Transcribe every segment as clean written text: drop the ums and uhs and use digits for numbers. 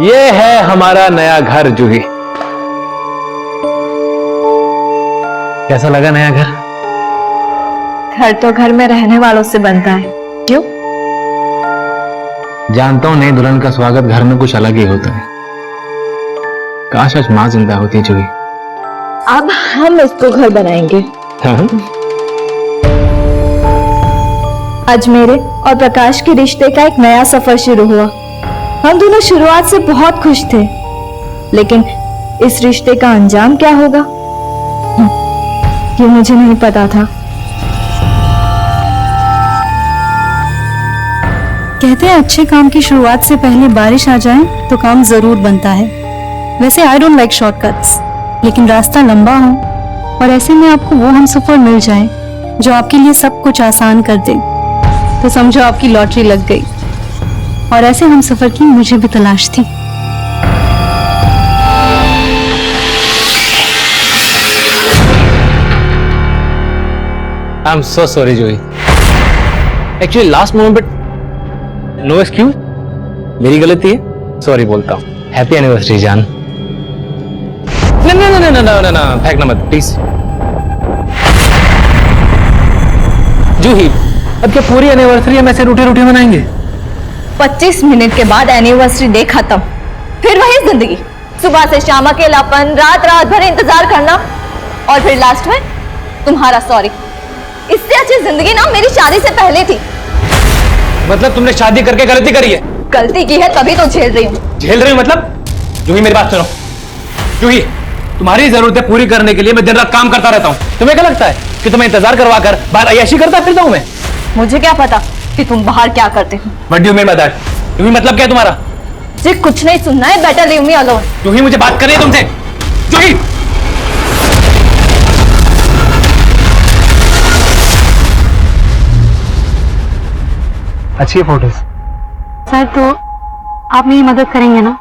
ये है हमारा नया घर जूही। कैसा लगा नया घर? घर तो घर में रहने वालों से बनता है। क्यों? जानता हूं नई दुल्हन का स्वागत घर में कुछ अलग ही होता है। काश आज मां जिंदा होती जूही। अब हम इसको घर बनाएंगे। हाँ? आज मेरे और प्रकाश के रिश्ते का एक नया सफर शुरू हुआ। हम दोनों शुरुआत से बहुत खुश थे, लेकिन इस रिश्ते का अंजाम क्या होगा ये मुझे नहीं पता था। कहते हैं अच्छे काम की शुरुआत से पहले बारिश आ जाए तो काम जरूर बनता है। वैसे आई डोंट लाइक शॉर्टकट्स, लेकिन रास्ता लंबा हो और ऐसे में आपको वो हमसफर मिल जाए जो आपके लिए सब कुछ आसान कर दे, तो समझो आपकी लॉटरी लग गई। और ऐसे हमसफर की मुझे भी तलाश थी। I am so sorry Juhi. Actually last moment पे नो एक्सक्यूज, मेरी गलती है, सॉरी बोलता हूँ। हैप्पी एनिवर्सरी जान। ना फेंकना मत प्लीज। जूही, अब क्या पूरी एनिवर्सरी हम ऐसे रूठे रूठे मनाएंगे? 25 मिनट के बाद एनिवर्सरी डे खत्म, फिर वही जिंदगी। सुबह से शाम अकेलापन, रात रात भर इंतजार करना, और फिर लास्ट में तुम्हारा सॉरी। इससे अच्छी जिंदगी ना मेरी शादी से पहले थी। मतलब तुमने शादी करके गलती करी है? गलती की है तभी तो झेल रही हूँ। झेल रही हूँ मतलब? जूही मेरी बात सुनो। जूही, तुम्हारी जरूरतें पूरी करने के लिए मैं दिन रात काम करता रहता हूँ। तुम्हें क्या लगता है कि तुम्हें इंतजार करवा कर बाहर अय्याशी करता फिरता हूँ मैं? मुझे क्या पता कि तुम बाहर क्या करते हो। What do you mean by that? जूही मतलब क्या है तुम्हारा? मुझे कुछ नहीं सुनना है, बेटर लीव मी अलोन। जूही मुझे बात करनी है तुमसे। जूही! अच्छी फोटोज। सर तो आप मेरी मदद करेंगे ना?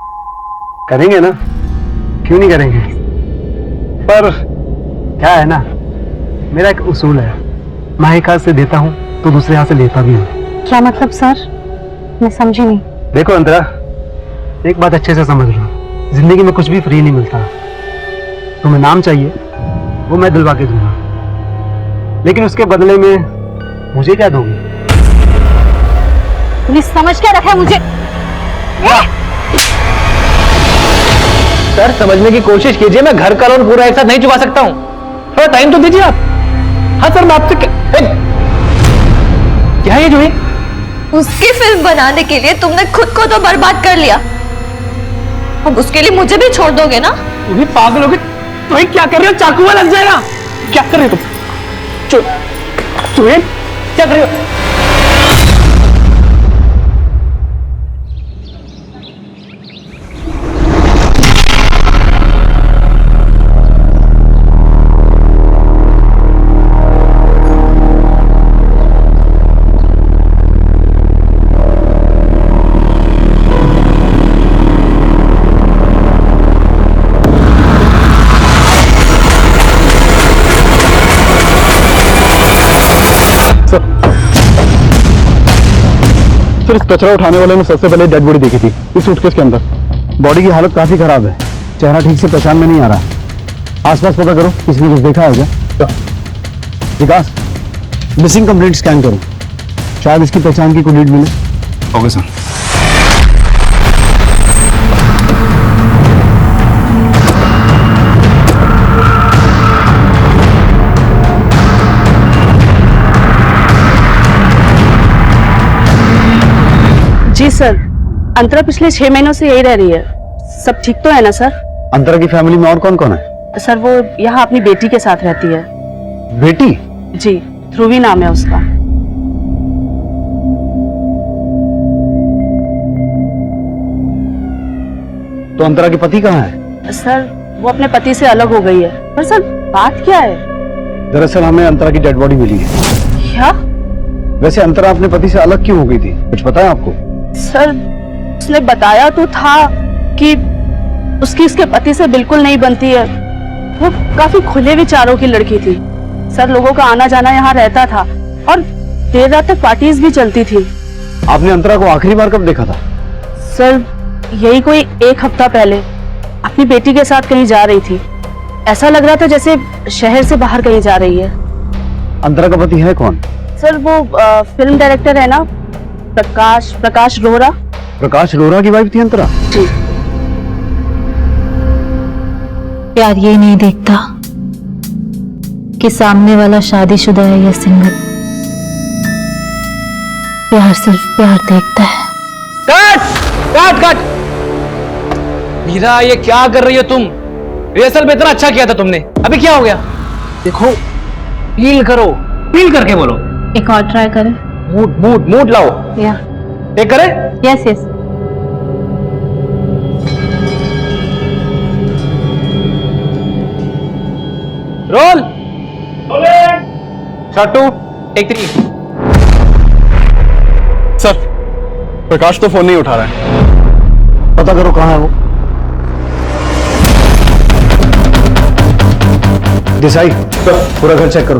करेंगे ना, क्यों नहीं करेंगे। पर क्या है ना, मेरा एक उसूल है, मैं एक हाथ से देता हूँ तो दूसरे हाथ से लेता भी हूँ। क्या मतलब सर? मैं समझी नहीं। देखो अंतरा, एक बात अच्छे से समझ लो, जिंदगी में कुछ भी फ्री नहीं मिलता। तुम्हें नाम चाहिए, वो मैं दिलवा के दूंगा, लेकिन उसके बदले में मुझे क्या दोगे? तूने समझ क्या रखा है मुझे? सर समझने की कोशिश कीजिए, मैं घर का लोन पूरा एक साथ नहीं चुका सकता हूँ। थोड़ा टाइम तो दीजिए आप। हाँ सर, मैं आपसे क्या है ये जूही? उसकी फिल्म बनाने के लिए तुमने खुद को तो बर्बाद कर लिया, अब उसके लिए मुझे भी छोड़ दोगे ना? तुम भी पागल हो गए। तुम क्या कर रहे हो? चाकू लग जाएगा। क्या कर रहे हो तुम? जूही क्या कर रहे हो? सर, इस कचरा उठाने वाले ने सबसे पहले डेड बॉडी देखी थी इस सूटकेस के अंदर। बॉडी की हालत काफी खराब है, चेहरा ठीक से पहचान में नहीं आ रहा। आसपास पता करो, किसी ने कुछ देखा है क्या? विकास, मिसिंग कंप्लेंट स्कैन करो, शायद इसकी पहचान की कोई लीड मिले। Okay sir. जी सर, अंतरा पिछले 6 महीनों से यही रह रही है। सब ठीक तो है ना सर? अंतरा की फैमिली में और कौन कौन है? सर वो यहाँ अपनी बेटी के साथ रहती है। बेटी? जी, ध्रुवी नाम है उसका। तो अंतरा के पति कहाँ है? सर वो अपने पति से अलग हो गई है। पर सर बात क्या है? दरअसल हमें अंतरा की डेड बॉडी मिली है। क्या? वैसे अंतरा अपने पति से अलग क्यों हो गई थी, कुछ पता है आपको? सर उसने बताया तो था कि उसकी उसके पति से बिल्कुल नहीं बनती है। वो काफी खुले विचारों की लड़की थी। सर लोगों का आना जाना यहाँ रहता था और देर रात तक पार्टीज भी चलती थी। आपने अंतरा को आखिरी बार कब देखा था? सर यही कोई 1 हफ्ता पहले अपनी बेटी के साथ कहीं जा रही थी। ऐसा लग रहा था जैसे शहर से बाहर कहीं जा रही है। अंतरा का पति है कौन? सर वो फिल्म डायरेक्टर है ना, प्रकाश रोहरा। प्रकाश रोहरा की वाइफ थी अंतरा? जी। प्यार ये नहीं देखता कि सामने वाला शादीशुदा है या सिंगल। प्यार सिर्फ प्यार देखता है। Cut cut cut. मीरा, ये क्या कर रही हो तुम? रिहर्सल में इतना अच्छा किया था तुमने, अभी क्या हो गया? देखो, फील करो, फील करके बोलो। एक और ट्राई करें? मूड मूड मूड लाओ। या टेक करे? Yes yes. Roll. Shot 2 take 3। Sir, Prakash तो फोन नहीं उठा रहा है, पता करो कहाँ है वो। देसाई, पूरा घर चेक करो।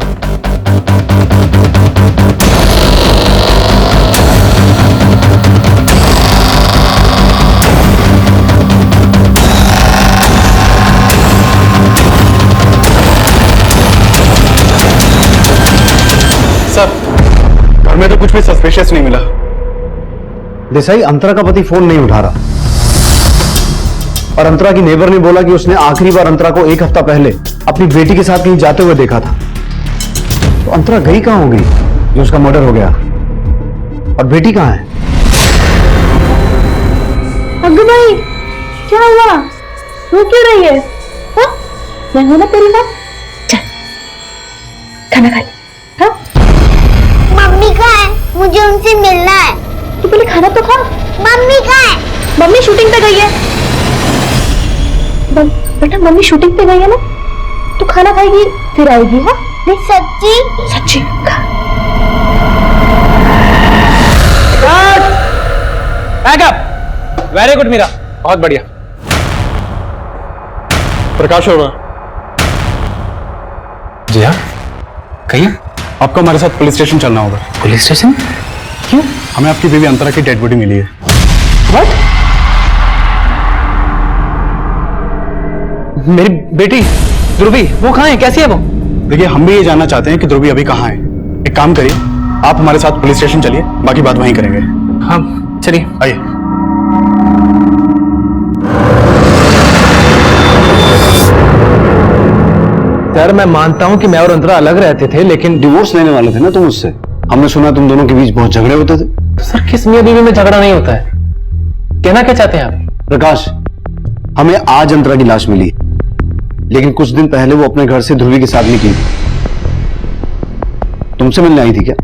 सर, घर में तो कुछ भी सस्पिशियस नहीं मिला। देसाई, अंतरा का पति फोन नहीं उठा रहा और अंतरा की नेबर ने बोला कि उसने आखिरी बार अंतरा को 1 हफ्ता पहले अपनी बेटी के साथ कहीं जाते हुए देखा था। तो अंतरा गई कहां होगी जो उसका मर्डर हो गया? और बेटी कहां है? अग्गू भाई, क्या हुआ? रो क्यों रही है? हाँ? मैं हूं ना तेरी माँ। चल, खाना खा ले। हाँ? मम्मी कहाँ है? मुझे उनसे मिलना है। तू पहले खाना तो खा। मम्मी कहाँ है? मम्मी शूटिंग पे गई है। बेटा, मम्मी शूटिंग पे गई है ना, तू खाना खाएगी फिर आएगी। हाँ? नहीं सच्ची? सच्ची खा। बैकअप। वेरी गुड मीरा, बहुत बढ़िया। प्रकाश होगा। जी हाँ, कहिए। आपको हमारे साथ पुलिस स्टेशन चलना होगा। Police station? क्यों? हमें आपकी बीवी अंतरा की डेड बॉडी मिली है। व्हाट? मेरी बेटी ध्रुवी, वो कहाँ है? कैसी है वो? देखिए, हम भी ये जानना चाहते हैं कि ध्रुवी अभी कहाँ है। एक काम करिए, आप हमारे साथ पुलिस स्टेशन चलिए, बाकी बात वहीं करेंगे। हाँ चलिए। आइए। सर, मैं मानता हूँ कि मैं और अंतरा अलग रहते थे, लेकिन डिवोर्स लेने वाले थे ना तुम उससे? हमने सुना तुम दोनों के बीच बहुत झगड़े होते थे। सर, किस मियां बीवी में झगड़ा नहीं होता है? कहना क्या चाहते हैं आप? प्रकाश, हमें आज अंतरा की लाश मिली, लेकिन कुछ दिन पहले वो अपने घर से ध्रुवी के साथ निकली। तुमसे मिलने आई थी क्या?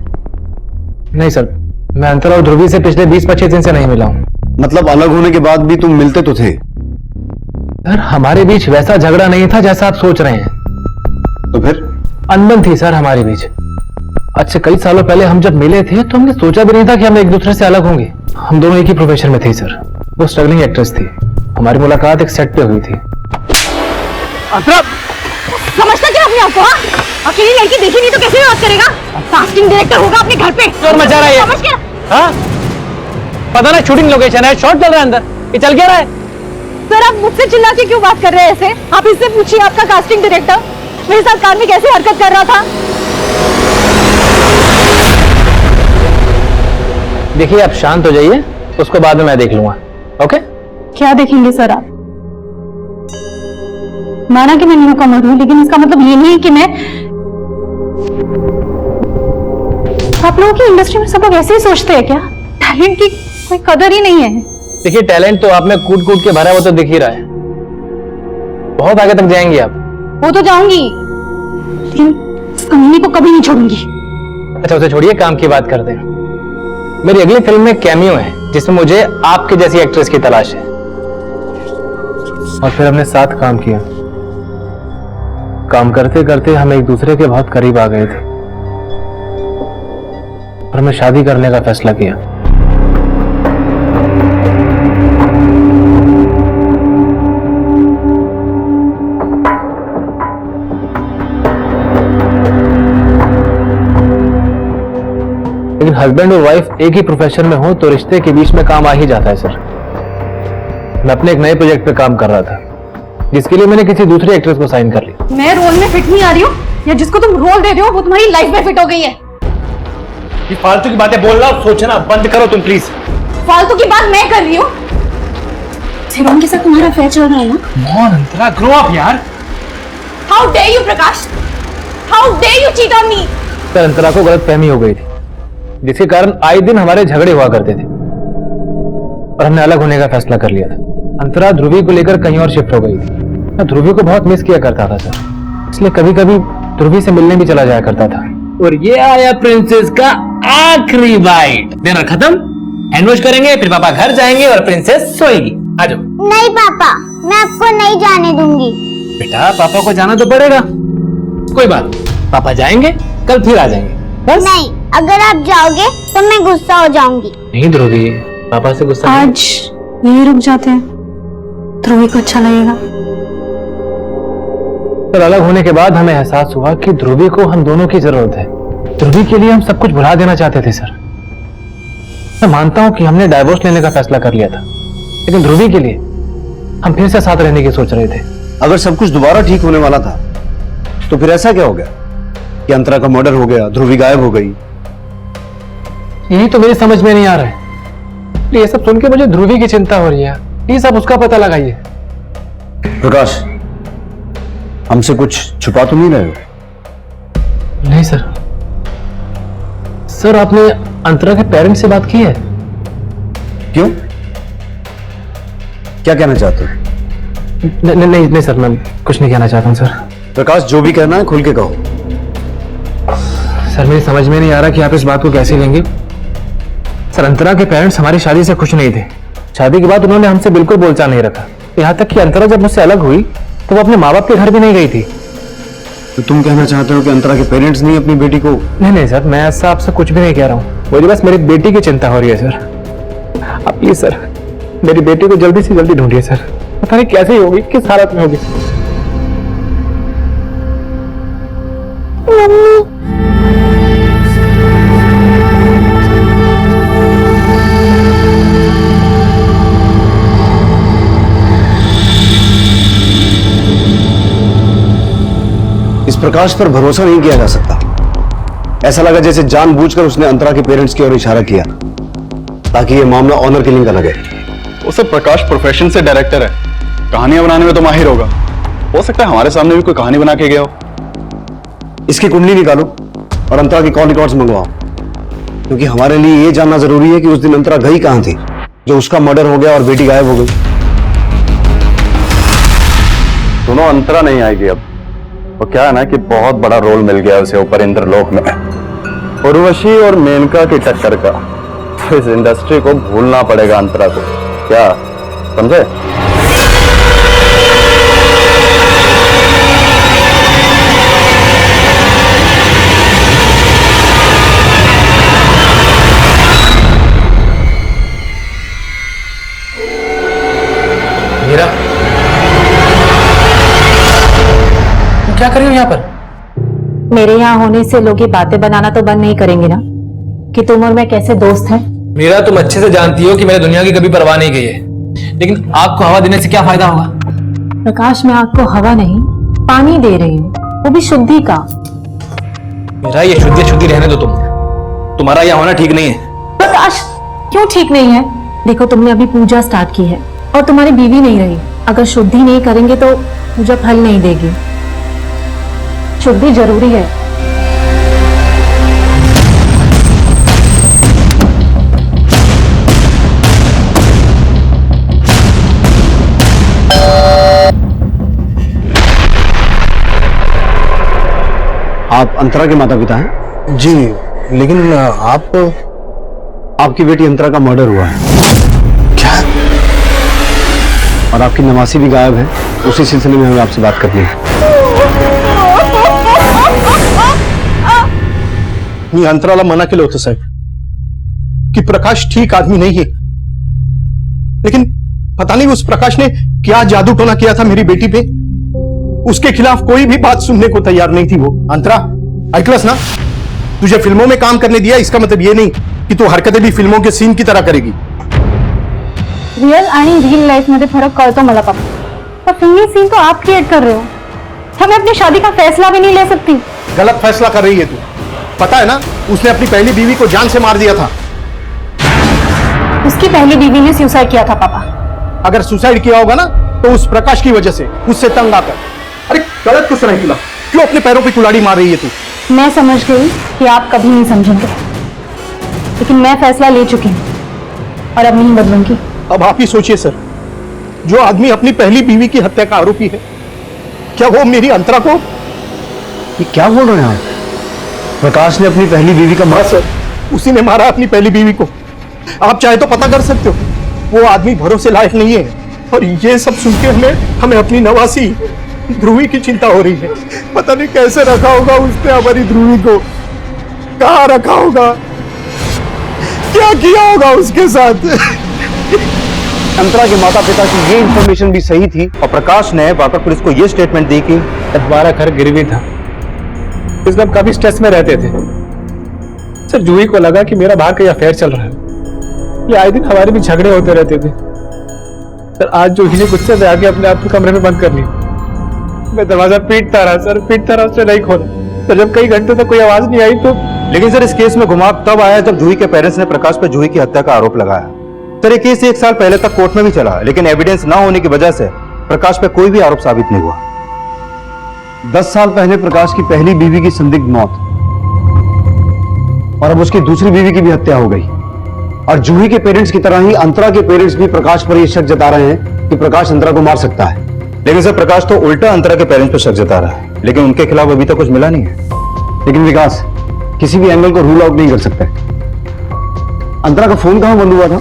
नहीं सर, मैं अंतरा और ध्रुवी से पिछले 20-25 दिन से नहीं मिला हूँ। मतलब अलग होने के बाद भी तुम मिलते तो थे? सर, हमारे बीच वैसा झगड़ा नहीं था जैसा आप सोच रहे हैं। तो फिर? अनबन थी सर हमारे बीच। आज से कई सालों पहले हम जब मिले थे तो हमने सोचा भी नहीं था कि हम एक दूसरे से अलग होंगे। हम दोनों एक ही प्रोफेशन में थे सर। वो स्ट्रगलिंग एक्ट्रेस थी, हमारी मुलाकात एक सेट पे हुई थी। समझता क्या अपने आपको? हाँ? अकेली लड़की देखी नहीं तो कैसे बात करेगा? कास्टिंग डायरेक्टर होगा अपने घर पे। शोर मचा रहा है ये। समझ गया? हाँ? पता ना, शूटिंग लोकेशन है, शॉट चल रहा है अंदर, ये चल क्या रहा है? सर, आप मुझसे चिल्ला के क्यों बात कर रहे हैं ऐसे? आप इससे पूछिए, आपका कास्टिंग डायरेक्टर मेरे साथ कार में कैसे हरकत कर रहा था। देखिए, आप शांत हो जाइए, उसको बाद में मैं देख लूंगा। ओके? क्या देखेंगे सर आप? माना कि मैं न्यू कमर हूं, लेकिन इसका मतलब ये नहीं कि मैं। आप लोगों की इंडस्ट्री में सब लोग ऐसे ही सोचते हैं क्या? टैलेंट की कोई कदर ही नहीं है। देखिए, टैलेंट तो आप में कूट कूट के भरा है, वो तो दिख ही रहा है। बहुत आगे तक जाएंगे आप। वो तो जाऊंगी, लेकिन इस कमीनी को कभी नहीं छोड़ूंगी। अच्छा, उसे छोड़िए, काम की बात करते हैं। मेरी अगली फिल्म में कैमियो है, जिसमें मुझे आपके जैसी एक्ट्रेस की तलाश है। और फिर हमने साथ काम किया। काम करते करते हम एक दूसरे के बहुत करीब आ गए थे और हमें शादी करने का फैसला किया। लेकिन हस्बैंड और वाइफ एक ही प्रोफेशन में हो तो रिश्ते के बीच में काम आ ही जाता है सर। मैं अपने एक नए प्रोजेक्ट पे काम कर रहा था, जिसके लिए मैंने किसी दूसरी एक्ट्रेस को साइन कर लिया। मैं रोल में फिट नहीं आ रही हूँ, या जिसको तुम रोल दे रहे हो वो तुम्हारी लाइफ में फिट हो गई है। ये फालतू की बातें बोलना और सोचना बंद करो तुम प्लीज। फालतू की बात मैं कर रही हूँ। शिवम के साथ तुम्हारा अफेयर चल रहा है ना? कौन अंतरा, ग्रो अप यार। How dare you Prakash, how dare you cheat on me. Sir, Antara को गलतफहमी हो गई थी, जिसके कारण आए दिन हमारे झगड़े हुआ करते थे और हमने अलग होने का फैसला कर लिया था। अंतरा ध्रुवी को लेकर कहीं और शिफ्ट हो गई थी। मैं ध्रुवी को बहुत मिस किया करता था सर, इसलिए कभी कभी ध्रुवी से मिलने भी चला जाया करता था। और ये आया प्रिंसेस का आखिरी बाइट। डिनर खत्म, हैंड वॉश करेंगे, फिर पापा घर जाएंगे और प्रिंसेस सोएगी। आ जाओ। नहीं पापा, मैं आपको नहीं जाने दूंगी। बेटा, पापा को जाना तो पड़ेगा। कोई बात, पापा जाएंगे, कल फिर आ जाएंगे। बस। नहीं, अगर आप जाओगे तो मैं गुस्सा हो जाऊंगी। नहीं ध्रुवी, पापा से गुस्सा नहीं। आज यही रुक जाते हैं, ध्रुवी को अच्छा लगेगा। सर, अलग होने के बाद हमें एहसास हुआ कि ध्रुवी को हम दोनों की जरूरत है। ध्रुवी के लिए हम सब कुछ भुला देना चाहते थे सर। मैं मानता हूं कि हमने डाइवोर्स लेने का फैसला कर लिया था, लेकिन ध्रुवी के लिए हम फिर से साथ रहने की सोच रहे थे। अगर सब कुछ दोबारा ठीक होने वाला था तो फिर ऐसा क्या हो गया कि अंतरा का मर्डर हो गया, ध्रुवी गायब हो गई? यही तो मेरी समझ में नहीं आ रहा है। ये सब सुन के मुझे ध्रुवी की चिंता हो रही है। प्लीज आप उसका पता लगाइए। प्रकाश, हमसे कुछ छुपा तो नहीं रहे हो? नहीं सर। सर, आपने अंतरा के पेरेंट्स से बात की है? क्यों, क्या कहना चाहते हो? नहीं सर, मैं कुछ नहीं कहना चाहता हूं सर। प्रकाश, जो भी कहना है खुल के कहो। सर, मेरी समझ में नहीं आ रहा कि आप इस बात को कैसे लेंगे। सर, अंतरा के पेरेंट्स हमारी शादी से खुश नहीं थे। शादी के बाद उन्होंने हमसे बिल्कुल बोलचाल नहीं रखा। यहाँ तक कि अंतरा जब मुझसे अलग हुई तो वो अपने माँ बाप के घर भी नहीं गई थी। तो तुम कहना चाहते हो कि अंतरा के पेरेंट्स नहीं अपनी बेटी को? नहीं सर, मैं ऐसा आपसे कुछ भी नहीं कह रहा हूँ। मुझे बस मेरी बेटी की चिंता हो रही है सर। आप प्लीज सर, मेरी बेटी को जल्दी से जल्दी ढूंढिए सर। पता नहीं कैसे होगी, किस हालत में होगी। इस प्रकाश पर भरोसा नहीं किया जा सकता। ऐसा लगा जैसे जानबूझकर उसने अंतरा के पेरेंट्स की ओर इशारा किया ताकि यह मामला ऑनर किलिंग का लगे। वो सब प्रकाश प्रोफेशन से डायरेक्टर है, कहानियां बनाने में तो माहिर होगा। हो सकता है हमारे सामने भी कोई कहानी बना के गया हो। इसकी कुंडली निकालो और अंतरा की कॉल रिकॉर्ड्स मंगवाओ, क्योंकि हमारे लिए यह जानना जरूरी है कि उस दिन अंतरा गई कहां थी जो उसका मर्डर हो गया और बेटी गायब हो गई। सुनो, अंतरा नहीं आएगी अब। वो क्या है ना कि बहुत बड़ा रोल मिल गया उसे ऊपर इंद्रलोक में, उर्वशी और मेनका की टक्कर का। तो इस इंडस्ट्री को भूलना पड़ेगा अंतरा को, क्या समझे? मीरा, तुम क्या कर रही हो यहाँ पर? मेरे यहाँ होने से लोग ये बातें बनाना तो बंद नहीं करेंगे ना कि तुम और मैं कैसे दोस्त हैं। मीरा, तुम अच्छे से जानती हो कि मैंने दुनिया की कभी परवाह नहीं की है, लेकिन आग को हवा देने से क्या फायदा होगा? प्रकाश, मैं आपको हवा नहीं पानी दे रही हूँ, वो भी शुद्धि का। मीरा, ये शुद्धि रहने दो। तुम्हारा यहाँ होना ठीक नहीं है। प्रकाश, क्यों ठीक नहीं है? देखो, तुमने अभी पूजा स्टार्ट की है और तुम्हारी बीवी नहीं रही। अगर शुद्धि नहीं करेंगे तो पूजा फल नहीं देगी। शुद्धि जरूरी है। आप अंतरा के माता पिता हैं? जी, लेकिन आपकी बेटी अंतरा का मर्डर हुआ है। क्या? और आपकी नवासी भी गायब है। उसी सिलसिले में हमें आपसे बात करनी है। मी अंतराला मना केलं होतं साहेब कि प्रकाश ठीक आदमी नहीं है, लेकिन पता नहीं उस प्रकाश ने क्या जादू टोना किया था मेरी बेटी पे। उसके खिलाफ कोई भी बात सुनने को तैयार नहीं थी वो। अंतरा, ऐकलंस ना, तुझे फिल्मों में काम करने दिया, इसका मतलब ये नहीं कि तू हरकतें भी फिल्मों के सीन की तरह करेगी। रियल आणि रियल लाइफ मध्ये फरक कळतो मला पापा, पर फिल्मी सीन तो आप क्रिएट कर रहे हो। हमें अपनी शादी का फैसला भी नहीं ले सकती। गलत फैसला कर रही है तू। पता है ना, उसने अपनी पहली बीवी को जान से मार दिया था। उसकी पहली बीवी ने सुसाइड किया था पापा। अगर सुसाइड किया होगा ना तो उस प्रकाश की वजह से, उससे तंग आकर। अरे गलत किस तरह किया? क्यों अपने पैरों पे कुल्हाड़ी मार रही है तू? मैं समझ गई कि आप कभी नहीं समझेंगे, लेकिन मैं फैसला ले चुकी हूँ और अब नहीं बदलूंगी। अब आप ही सोचिए सर, जो आदमी अपनी पहली बीवी की हत्या का आरोपी है, क्या वो मेरी अंतरा को? ये क्या बोल रहे हैं आप? प्रकाश ने अपनी पहली बीवी का हाँ सर, उसी ने मारा अपनी पहली बीवी को। आप चाहे तो पता कर सकते हो, वो आदमी भरोसे लायक नहीं है। और ये सब सुन के हमें अपनी नवासी ध्रुवी की चिंता हो रही है। पता नहीं कैसे रखा होगा उसने हमारी ध्रुवी को, कहाँ रखा होगा, क्या किया होगा उसके साथ। अंतरा के माता पिता की ये इंफॉर्मेशन भी सही थी और प्रकाश ने वाकई पुलिस को ये स्टेटमेंट दी कि हमारा घर गिरवी था, इसलिए हम काफी स्ट्रेस में रहते थे। सर जूही को लगा कि मेरा बाहर कहीं अफेयर चल रहा है, ये आए दिन हमारे भी झगड़े होते रहते थे। सर आज जूही ने गुस्से में आके अपने आप को कमरे में बंद कर लिया। मैं दरवाजा पीटता रहा सर, पीटता रहा, उसने नहीं खोला। तो जब कई घंटे तक कोई आवाज नहीं आई तो लेकिन सर इस केस में घुमाव तब आया जब जूही के पेरेंट्स ने प्रकाश पर जूही की हत्या का आरोप लगाया। सर ये केस 1 साल पहले तक कोर्ट में भी चला, लेकिन एविडेंस ना होने की वजह से प्रकाश पर कोई भी आरोप साबित नहीं हुआ। 10 साल पहले प्रकाश की पहली बीवी की संदिग्ध मौत और अब उसकी दूसरी बीवी की भी हत्या हो गई। और जूही के पेरेंट्स की तरह ही अंतरा के पेरेंट्स भी प्रकाश पर यह शक जता रहे हैं कि प्रकाश अंतरा को मार सकता है। लेकिन सर प्रकाश तो उल्टा अंतरा के पेरेंट्स पर शक जता रहा है, लेकिन उनके खिलाफ अभी तक कुछ मिला नहीं है। लेकिन विकास किसी भी एंगल को रूल आउट नहीं कर सकते। अंतरा का फोन कहां बंद हुआ था?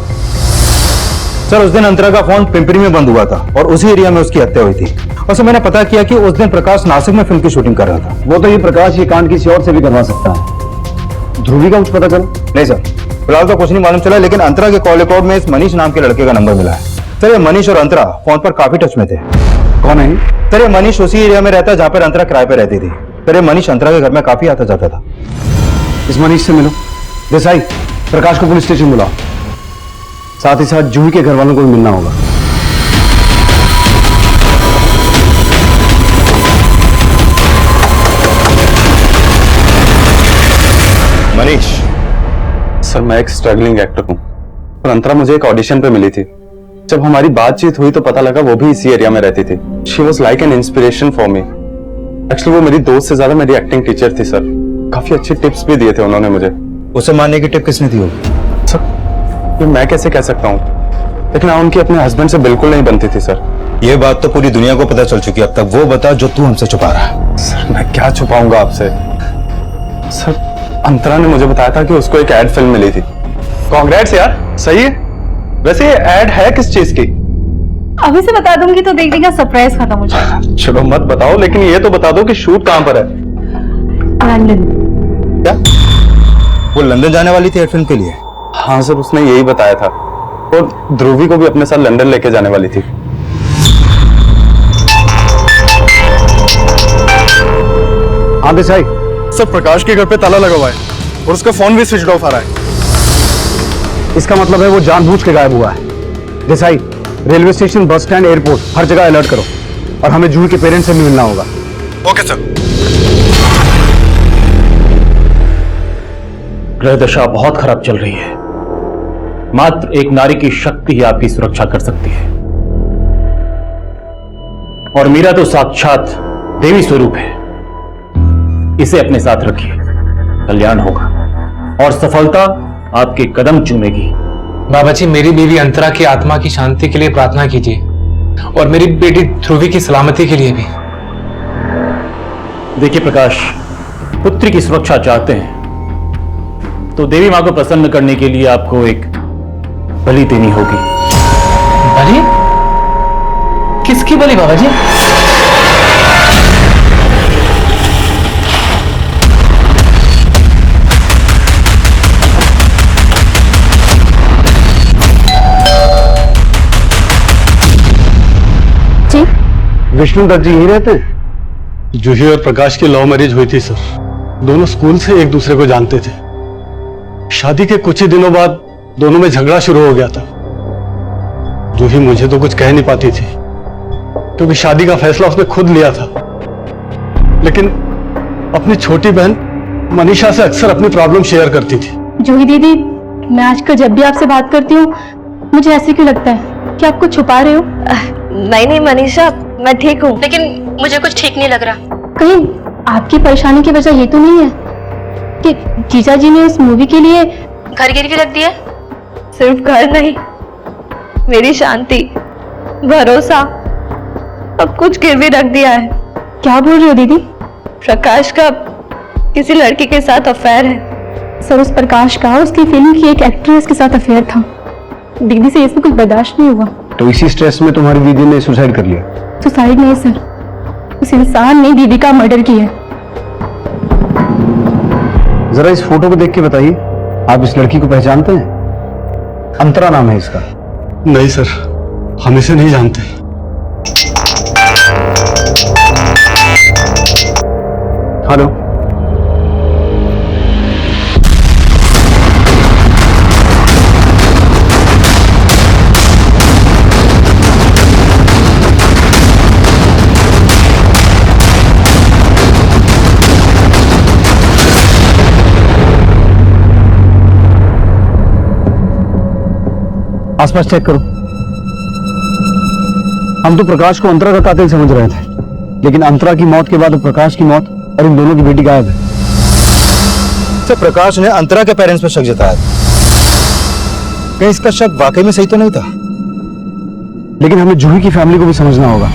सर उस दिन अंतरा का फोन पिंपरी में बंद हुआ था और उसी एरिया में उसकी हत्या हुई थी। और सर मैंने पता किया कि उस दिन प्रकाश नासिक में फिल्म की शूटिंग कर रहा था। वो तो ये प्रकाश ये कांड किसी और से भी करवा सकता है। ध्रुवी का कुछ पता चला? नहीं सर, फिलहाल तो कुछ नहीं मालूम चला, लेकिन अंतरा के कॉल रिकॉर्ड में इस मनीष नाम के लड़के का नंबर मिला है। सर ये मनीष और अंतरा फोन पर काफी टच में थे। कौन है? सर ये मनीष उसी एरिया में रहता है जहां पर अंतरा किराए पे रहती थी। सर ये मनीष अंतरा के घर में काफी आता जाता था। इस मनीष से मिलो। देसाई प्रकाश को पुलिस स्टेशन बुलाओ, साथ ही साथ जूही के घर वालों को भी मिलना होगा। मनीष सर, मैं एक स्ट्रगलिंग एक्टर हूँ और अंतरा मुझे एक ऑडिशन पे मिली थी। जब हमारी बातचीत हुई तो पता लगा वो भी इसी एरिया में रहती थी। She was like an inspiration for me. Actually वो मेरी दोस्त से ज्यादा मेरी एक्टिंग टीचर थी सर। काफी अच्छे टिप्स भी दिए थे उन्होंने मुझे। उसे मारने की टिप किसने दी होगी? सर ये मैं कैसे कह सकता हूँ, लेकिन हाँ उनकी अपने हस्बैंड से बिल्कुल नहीं बनती थी सर। ये बात तो पूरी दुनिया को पता चल चुकी है। अब तक वो बता जो तू हमसे छुपा रहा है। सर मैं क्या छुपाऊंगा आपसे। सर अंतरा ने मुझे बताया था कि उसको एक एड फिल्म मिली थी। कांग्रेट्स यार, सही है। वैसे ये एड है किस चीज की? अभी से बता दूंगी तो देखने का सरप्राइज खत्म हो जाएगा। चलो मत बताओ, लेकिन ये तो बता दो कि शूट कहां पर है। लंदन। क्या? वो लंदन जाने वाली थी एड फिल्म के लिए? हाँ सर, उसने यही बताया था। और ध्रुवी को भी अपने साथ लंदन लेके जाने वाली थी। हाँ देसाई। सर प्रकाश के घर पे ताला लगा हुआ है और उसका फोन भी स्विच ऑफ आ रहा है। इसका मतलब है वो जानबूझ के गायब हुआ है। Desai railway station, bus stand, airport हर जगह अलर्ट करो और हमें जूही के पेरेंट्स से भी मिलना होगा। Okay sir. ग्रह दशा बहुत खराब चल रही है। मात्र एक नारी की शक्ति ही आपकी सुरक्षा कर सकती है, और मीरा तो साक्षात देवी स्वरूप है। इसे अपने साथ रखिए, कल्याण होगा और सफलता आपके कदम चूमेगी। बाबा जी मेरी बीवी अंतरा की आत्मा की शांति के लिए प्रार्थना कीजिए और मेरी बेटी ध्रुवी की सलामती के लिए भी। देखिए प्रकाश, पुत्री की सुरक्षा चाहते हैं तो देवी मां को प्रसन्न करने के लिए आपको एक बलि देनी होगी। बलि? किसकी बलि बाबा जी? विष्णु दत्त जी यही रहते हैं? जूही और प्रकाश की लव मैरिज हुई थी सर। दोनों स्कूल से एक दूसरे को जानते थे। शादी के कुछ ही दिनों बाद दोनों में झगड़ा शुरू हो गया था। जूही मुझे तो कुछ कह नहीं पाती थी क्योंकि शादी का फैसला उसने खुद लिया था, लेकिन अपनी छोटी बहन मनीषा से अक्सर अपनी प्रॉब्लम शेयर करती थी। जूही दीदी, मैं आजकल जब भी आपसे बात करती हूँ मुझे ऐसे क्यों लगता है कि आप कुछ छुपा रहे हो। नहीं मनीषा, मैं ठीक हूँ। लेकिन मुझे कुछ ठीक नहीं लग रहा। कहीं आपकी परेशानी की वजह ये तो नहीं है कि जीजा जी ने इस मूवी के लिए घर गिरवी रख दिया? सिर्फ घर नहीं, मेरी शांति, भरोसा, अब कुछ गिरवी रख दिया है। क्या बोल रही हो दीदी? प्रकाश का किसी लड़की के साथ अफेयर है। सर, उस प्रकाश का उसकी फिल्म की एक एक्ट्रेस के साथ अफेयर था। दीदी से इसमें कुछ बर्दाश्त नहीं हुआ तो इसी स्ट्रेस में तुम्हारी दीदी ने सुसाइड कर लिया? सुसाइड नहीं सर, उस इंसान ने दीदी का मर्डर किया। जरा इस फोटो को देख के बताइए, आप इस लड़की को पहचानते हैं? अंतरा नाम है इसका। नहीं सर, हम इसे नहीं जानते। हेलो, आसपास चेक करो। हम तो प्रकाश को अंतरा का कातिल समझ रहे थे, लेकिन अंतरा की मौत के बाद प्रकाश की मौत और इन दोनों की बेटी गायब है। सर, प्रकाश ने अंतरा के पेरेंट्स पर शक जताया था। कहीं इसका शक वाकई में सही तो नहीं था? लेकिन हमें जूही की फैमिली को भी समझना होगा,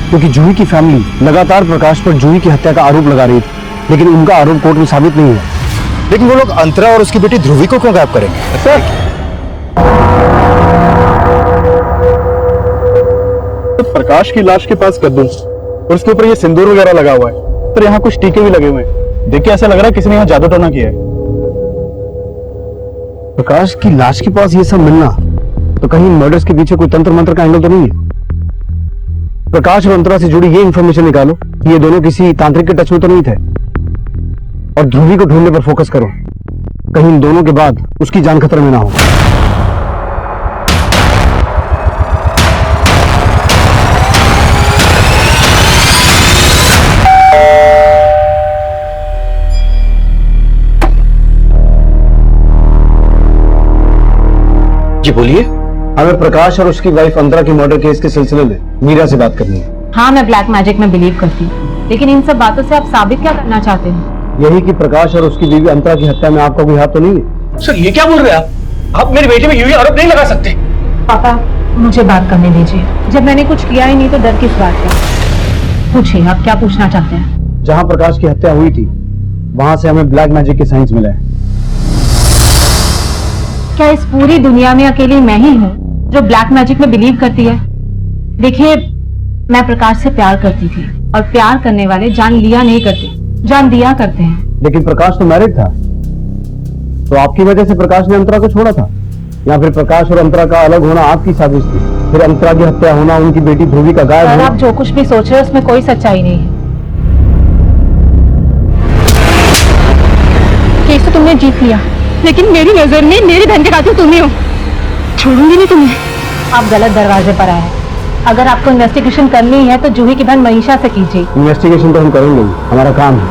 क्योंकि जूही की फैमिली लगातार प्रकाश पर जूही की हत्या का आरोप लगा रही थी, लेकिन उनका आरोप कोर्ट में साबित नहीं है। लेकिन वो लोग अंतरा और उसकी बेटी ध्रुवी को क्यों गायब करेंगे? सर, प्रकाश की लाश के पास कद्दू और उसके ऊपर ये सिंदूर वगैरह लगा हुआ है, पर यहाँ कुछ टीके भी लगे हुए हैं। देख के ऐसा लग रहा है किसी ने यहाँ जादू टोना किया है। प्रकाश की लाश के पास ये सब मिलना तो कहीं मर्डर्स के पीछे कोई तंत्र मंत्र का एंगल तो नहीं है? प्रकाश और अंतरा से जुड़ी ये इंफॉर्मेशन निकालो कि ये दोनों किसी तांत्रिक के टच में तो नहीं थे, और ध्रुवी को ढूंढने पर फोकस करो, कहीं इन दोनों के बाद उसकी जान खतरे में ना हो। जी बोलिए। हमें प्रकाश और उसकी वाइफ अंतरा के मर्डर केस के सिलसिले में मीरा से बात करनी है। हाँ, मैं ब्लैक मैजिक में बिलीव करती हूँ, लेकिन इन सब बातों से आप साबित क्या करना चाहते हैं? यही कि प्रकाश और उसकी बीवी अंतरा की हत्या में आपका कोई हाथ तो नहीं है? सर, ये क्या बोल रहे हैं आप मेरी बेटी में यूं ही आरोप नहीं लगा सकते। पापा, मुझे बात करने दीजिए। जब मैंने कुछ किया ही नहीं तो डर किस बात का? पूछिए, आप क्या पूछना चाहते हैं? जहां प्रकाश की हत्या हुई थी वहां से हमें ब्लैक मैजिक के साइंस मिले हैं। क्या इस पूरी दुनिया में अकेली मैं ही हूँ जो ब्लैक मैजिक में बिलीव करती है? देखिए, मैं प्रकाश से प्यार करती थी, और प्यार करने वाले जान लिया नहीं करते, जान दिया करते हैं। लेकिन प्रकाश तो मैरिड था, तो आपकी वजह से प्रकाश ने अंतरा को छोड़ा था, या फिर प्रकाश और अंतरा का अलग होना आपकी साजिश थी? फिर अंतरा की हत्या होना, उनकी बेटी ध्रुवी का गायब होना। आप जो कुछ भी सोच रहे हैं उसमें कोई सच्चाई नहीं है। केस तो तुमने जीत लिया, लेकिन मेरी नजर में मेरी बहन के कातिल तुम ही हो। छोड़ूंगी नहीं तुम्हें। आप गलत दरवाजे पर आए हैं। अगर आपको इन्वेस्टिगेशन करनी है तो जूही की बहन मनीषा से कीजिए। इन्वेस्टिगेशन तो हम करेंगे ही, हमारा काम है।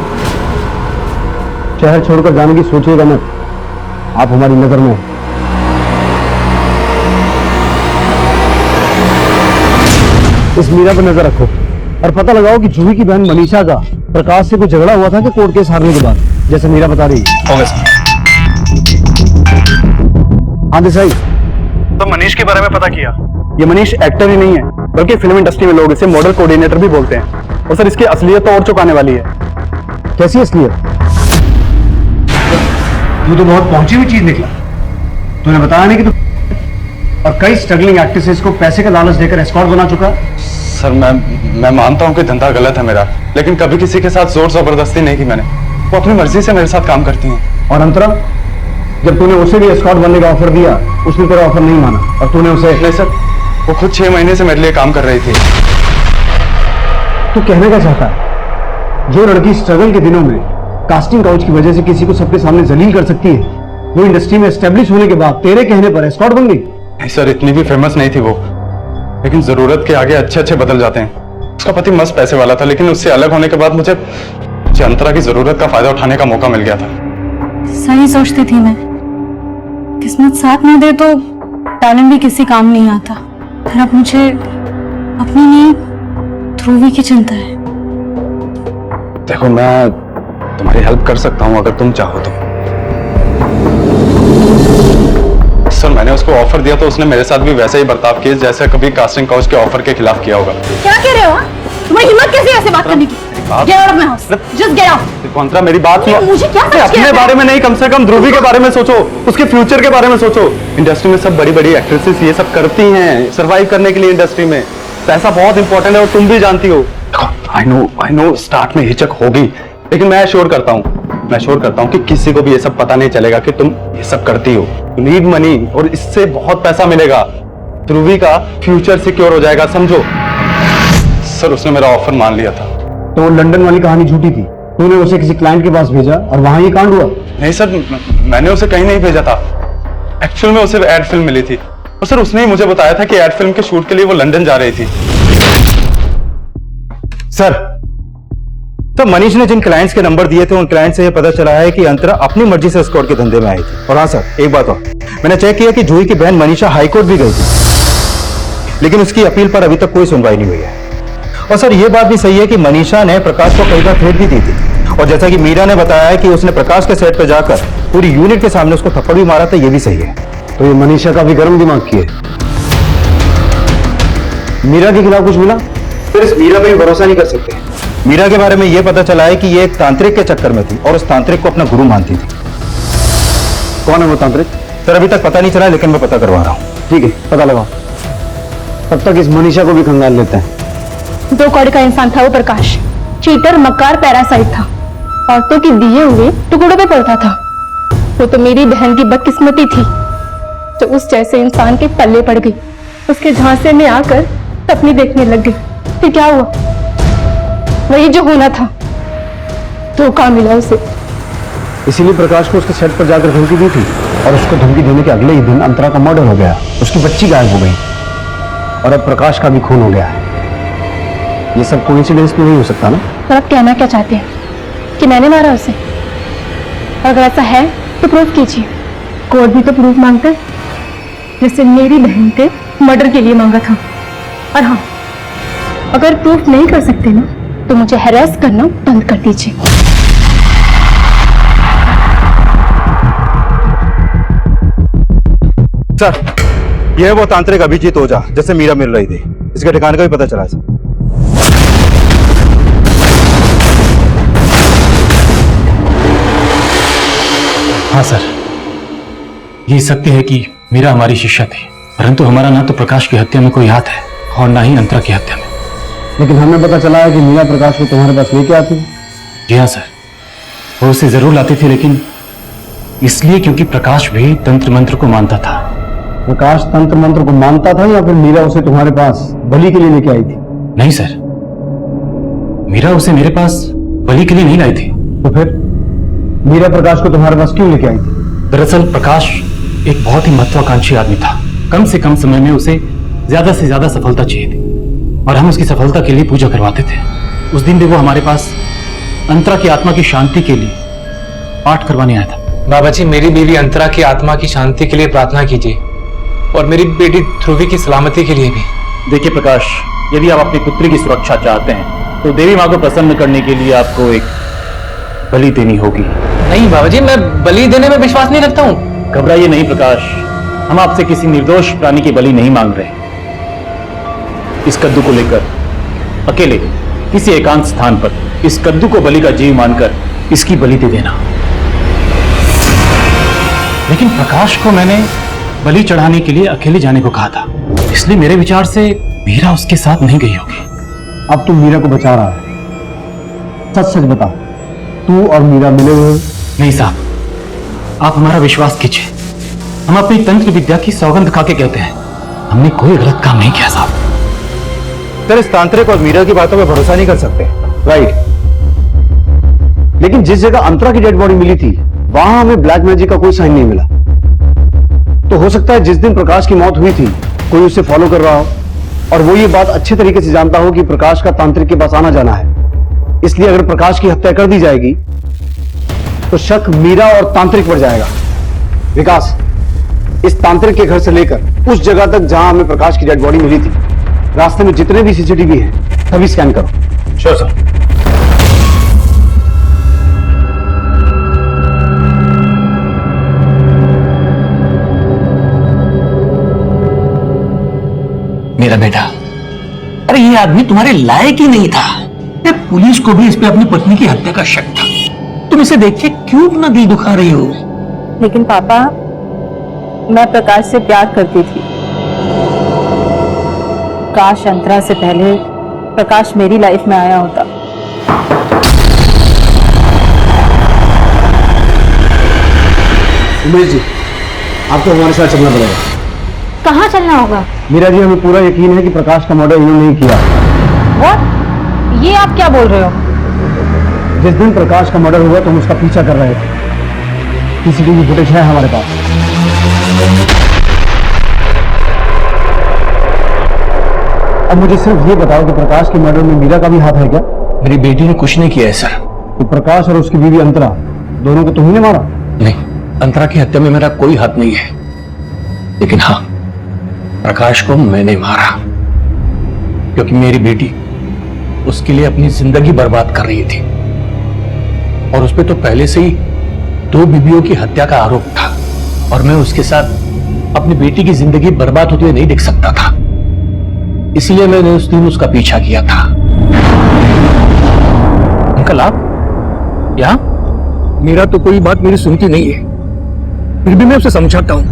शहर छोड़कर जाने की सोचिएगा मत, आप हमारी नजर में हैं। इस मीरा पर नजर रखो और पता लगाओ कि जूही की बहन मनीषा का प्रकाश से कोई झगड़ा हुआ था कि कोर्ट केस हारने के बाद, जैसे मीरा बता रही है। हाँ देसाई, तो मनीष के बारे में पता किया। ये मनीष एक्टर ही नहीं है, बल्कि फिल्म इंडस्ट्री में लोग इसे मॉडल कोऑर्डिनेटर भी बोलते हैं। और सर, इसकी असलियत तो और चुकाने वाली है। कैसी असलियत? तू तो बहुत पहुंची हुई चीज निकला। तूने बताया नहीं कि तू और कई स्ट्रगलिंग एक्ट्रेसेस को पैसे का लालच देकर एस्कॉर्ट बना चुका। सर, मैं मानता हूँ कि धंधा गलत है मेरा, लेकिन कभी किसी के साथ जोर जबरदस्ती नहीं की मैंने। वो अपनी मर्जी से मेरे साथ काम करती हैं। और अंतरा, जब तूने उसे भी एस्कॉर्ट बनने का ऑफर दिया, उसने तेरा ऑफर नहीं माना और तूने उसे। नहीं सर, वो खुद 6 महीने से मेरे लिए काम कर रही थी। तू कहने का चाहता है जो लड़की स्ट्रगल के दिनों में कास्टिंग काउच की वजह से किसी को सबके सामने जलील कर सकती है, वो इंडस्ट्री में एस्टेब्लिश होने के बाद तेरे कहने पर एस्कॉर्ट बन गई? नहीं सर, इतनी भी फेमस नहीं थी वो, लेकिन जरूरत के आगे अच्छे अच्छे बदल जाते हैं। उसका पति मस्त पैसे वाला था, लेकिन उससे अलग होने के बाद मुझे अंतरा की जरूरत का फायदा उठाने का मौका मिल गया था। सही सोचती थी मैं, किस्मत साथ ना दे तो टैलेंट भी किसी काम नहीं आता। फिर अब मुझे अपनी नहीं ध्रुवी की चिंता है। देखो, मैं तुम्हारी हेल्प कर सकता हूं अगर तुम चाहो तो। सर, मैंने उसको ऑफर दिया तो उसने मेरे साथ भी वैसा ही बर्ताव किया जैसे कभी कास्टिंग काउच के ऑफर के खिलाफ किया होगा। क्या कह रहे हो? तुम्हारी हिम्मत कैसे ऐसे बात करने की? Get out of my house. Just get out. देखो अंतरा, मेरी बात सुनो। मुझे क्या समझ अपने बारे में नहीं, कम से कम ध्रुवी के बारे में सोचो, उसके फ्यूचर के बारे में सोचो। इंडस्ट्री में सब बड़ी बड़ी एक्ट्रेसेस ये सब करती हैं सरवाइव करने के लिए। इंडस्ट्री में पैसा बहुत इंपॉर्टेंट है और तुम भी जानती हो। आई नो स्टार्ट में हिचक होगी, लेकिन मैं श्योर करता हूँ कि किसी को भी ये सब पता नहीं चलेगा कि तुम ये सब करती हो। यू नीड मनी और इससे बहुत पैसा मिलेगा। ध्रुवी का फ्यूचर सिक्योर हो जाएगा, समझो। सर, उसने मेरा ऑफर मान लिया था। तो लंदन वाली कहानी झूठी थी, तूने उसे किसी क्लाइंट के पास भेजा और वहां ये कांड हुआ? नहीं सर, मैंने उसे कहीं नहीं भेजा था। एक्चुअल में उसे एड फिल्म मिली थी और सर उसने ही मुझे बताया था कि एड फिल्म के शूट के लिए वो लंदन जा रही थी। सर, तो मनीष ने जिन क्लाइंट्स के नंबर दिए थे उन क्लाइंट से यह पता चला है कि अंतरा अपनी मर्जी से एस्कॉर्ट के धंधे में आई थी। और हाँ सर, एक बात और, मैंने चेक किया कि जूही की बहन मनीषा हाईकोर्ट भी गई थी, लेकिन उसकी अपील पर अभी तक कोई सुनवाई नहीं हुई है। और सर, यह बात भी सही है कि मनीषा ने प्रकाश को कई बार थ्रेट भी दी थी, और जैसा कि मीरा ने बताया है कि उसने प्रकाश के सेट पर जाकर पूरी यूनिट के सामने उसको थप्पड़ भी मारा था, यह भी सही है। तो ये मनीषा का भी गर्म दिमाग की है। मीरा के खिलाफ कुछ मिला? फिर इस मीरा पे भी भरोसा नहीं कर सकते। मीरा के बारे में यह पता चला है कि ये एक तांत्रिक के चक्कर में थी और उस तांत्रिक को अपना गुरु मानती थी। कौन है वो तांत्रिक? सर, अभी तक पता नहीं चला, लेकिन मैं पता करवा रहा हूँ। ठीक है, पता लगाओ। तब तक इस मनीषा को भी खंगाल लेते हैं। 2 कौड़ी का इंसान था वो प्रकाश। चीटर, मक्कार, पैरासाइट था। औरतों के दिए हुए टुकड़ों पे पड़ता था। वो तो मेरी बहन की बदकिस्मती थी जो उस जैसे इंसान के पल्ले पड़ गई। उसके झांसे में आकर सपने देखने लग गई। फिर क्या हुआ? वही जो होना था, धोखा मिला उसे। इसीलिए प्रकाश को उसके सेट पर जाकर धमकी दी थी और उसको धमकी देने के अगले ही दिन अंतरा का मर्डर हो गया, उसकी बच्ची गायब हो गई और अब प्रकाश का भी खून हो गया है। ये सब कोइंसिडेंस तो नहीं हो सकता ना? तो आप कहना क्या चाहते हैं कि मैंने मारा उसे? अगर ऐसा है तो प्रूफ कीजिए। कोर्ट भी तो प्रूफ मांगता है, जैसे मेरी बहन के मर्डर के लिए मांगा था। और हाँ, अगर प्रूफ नहीं कर सकते ना तो मुझे हैरेस करना बंद कर दीजिए। सर, यह है वो तांत्रिक अभिजीत ओझा जैसे मीरा मिल रही थी। इसके ठिकाने का भी पता चला है सर। हाँ सर, ये सत्य है कि मीरा हमारी शिष्या थी, परंतु हमारा ना तो प्रकाश की हत्या में कोई हाथ है और ना ही अंतरा की हत्या में। लेकिन हमें पता चला है कि मीरा प्रकाश को तुम्हारे पास लेके आती है। जी हाँ सर, वो उसे जरूर लाती थी, लेकिन इसलिए क्योंकि प्रकाश भी तंत्र मंत्र को मानता था। प्रकाश तंत्र मंत्र को मानता था या फिर मीरा उसे तुम्हारे पास बलि के लिए लेके आई थी? नहीं सर, मीरा उसे मेरे पास बलि के लिए नहीं लाई थी। तो फिर मीरा प्रकाश को तुम्हारे पास क्यों लेके आई थी? दरअसल प्रकाश एक बहुत ही महत्वाकांक्षी आदमी था। कम से कम समय में उसे ज्यादा से ज्यादा सफलता चाहिए थी और हम उसकी सफलता के लिए पूजा करवाते थे। उस दिन भी वो हमारे पास अंतरा की आत्मा की शांति के लिए पाठ करवाने आया था। बाबा जी, मेरी बीवी अंतरा की आत्मा की शांति के लिए प्रार्थना कीजिए और मेरी बेटी ध्रुवी की सलामती के लिए भी। देखिए प्रकाश, यदि आप अपनी पुत्री की सुरक्षा चाहते हैं तो देवी माँ को प्रसन्न करने के लिए आपको एक बलि देनी होगी। नहीं बाबा जी, मैं बलि देने में विश्वास नहीं रखता हूँ। घबराइए नहीं प्रकाश, हम आपसे किसी निर्दोष प्राणी की बलि नहीं मांग रहे। इस कद्दू को लेकर अकेले किसी एकांत स्थान पर इस कद्दू को बलि का जीव मानकर इसकी बलि दे देना। लेकिन प्रकाश को मैंने बलि चढ़ाने के लिए अकेले जाने को कहा था, इसलिए मेरे विचार से मीरा उसके साथ नहीं गई होगी। अब तू मीरा को बचा रहा है, सच सच बता, तू और मीरा मिले हुए? नहीं साहब, आप हमारा विश्वास कीजिए। हम अपनी तंत्र विद्या की सौगंध खा के कहते हैं, हमने कोई गलत काम नहीं किया साहब। सर, इस तांत्रिक और मीरा की बातों पर भरोसा नहीं कर सकते। राइट, लेकिन जिस जगह अंतरा की डेड बॉडी मिली थी वहां हमें ब्लैक मैजिक का कोई साइन नहीं मिला। तो हो सकता है जिस दिन प्रकाश की मौत हुई थी कोई उसे फॉलो कर रहा हो और वो ये बात अच्छे तरीके से जानता हो कि प्रकाश का तांत्रिक के पास आना जाना है। इसलिए अगर प्रकाश की हत्या कर दी जाएगी तो शक मीरा और तांत्रिक पर जाएगा। विकास, इस तांत्रिक के घर से लेकर उस जगह तक जहां हमें प्रकाश की डेड बॉडी मिली थी, रास्ते में जितने भी सीसीटीवी हैं सभी स्कैन करो। Sure sir. मेरा बेटा, अरे ये आदमी तुम्हारे लायक ही नहीं था। ये पुलिस को भी इस पे अपनी पत्नी की हत्या का शक था। तुम इसे देख के क्यों अपना दिल दुखा रही हो? लेकिन पापा, मैं प्रकाश से प्यार करती थी। काश अंतरा से पहले प्रकाश मेरी लाइफ में आया होता। उमेश जी, आपको हमारे साथ चलना पड़ेगा। कहाँ चलना होगा? मीरा जी, हमें पूरा यकीन है कि प्रकाश का मर्डर इन्होंने ही किया। What? ये आप क्या बोल रहे हो? जिस दिन प्रकाश का मर्डर हुआ तो हम उसका पीछा कर रहे थे। सीसीटीवी फुटेज है हमारे पास। अब मुझे सिर्फ ये बताओ कि प्रकाश के मर्डर में मीरा का भी हाथ है क्या? मेरी बेटी ने कुछ नहीं किया है सर। तो प्रकाश और उसकी बीवी अंतरा दोनों को तुम्ही ने मारा? नहीं, अंतरा की हत्या में मेरा कोई हाथ नहीं है, लेकिन हाँ, प्रकाश को मैंने मारा क्योंकि मेरी बेटी उसके लिए अपनी जिंदगी बर्बाद कर रही थी और उस पर तो पहले से ही 2 बीवियों की हत्या का आरोप था और मैं उसके साथ अपनी बेटी की जिंदगी बर्बाद होती हुई नहीं देख सकता था। इसलिए मैंने उस दिन उसका पीछा किया था। अंकल, आप यहाँ? मेरा तो कोई बात मेरी सुनती नहीं है, फिर भी मैं उसे समझाता हूं